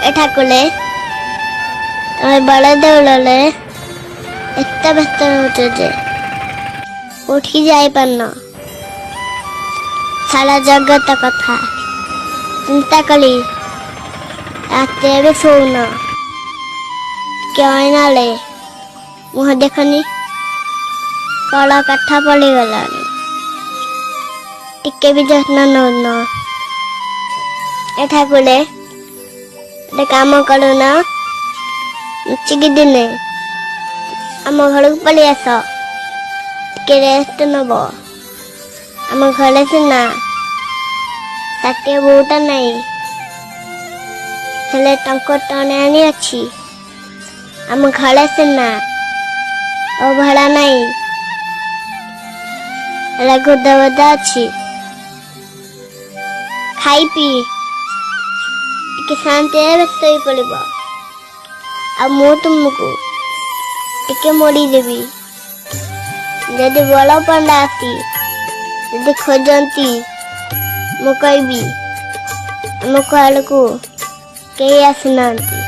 ଏଠା କଲେ ତମେ ବଡ଼ ଦେଉଳରେ ଏତେ ବ୍ୟସ୍ତ ରହୁଛ ଯେ ଉଠି ଯାଇପାରୁନ। ସାରା ଜଗତ କଥା ଚିନ୍ତା କଲି ରାତି ଏବେ ଶୋଉନ। ଅଇନାଳେ ମୁହଁ ଦେଖନି କଳ କାଠ ପଡ଼ିଗଲାଣି। ଟିକେ ବି ଯତ୍ନ ନଉନ। ଏଠାକୁଲେ ଗୋଟେ କାମ କରୁନ, ଲୁଚିକି ଦିନେ ଆମ ଘରକୁ ପଳେଇ ଆସ, ଟିକେ ରେଷ୍ଟ ନବ। ଆମ ଘରେ ସିନା ଷାଠିଏ ବୋଉଟା ନାହିଁ, ହେଲେ ଟଙ୍କା ଟଣେ ଆଣି ଅଛି। ଆମ ଘରେ ସିନା ଅଭଡ଼ା ନାହିଁ, ହେଲେ ଗୋଦାବଦା ଅଛି। ଖାଇ ପିଇ ଟିକେ ଶାନ୍ତିରେ ଶୋଇ ପଡ଼ିବ। ଆଉ ମୁଁ ତୁମକୁ ଟିକେ ମୋଡ଼ିଦେବି। ଯଦି ବଳ ପଣ୍ଡା ଆସି ଯଦି ଖୋଜନ୍ତି, ମୁଁ କହିବି ଆମ ଆଡ଼କୁ କେହି ଆସିନାହାନ୍ତି।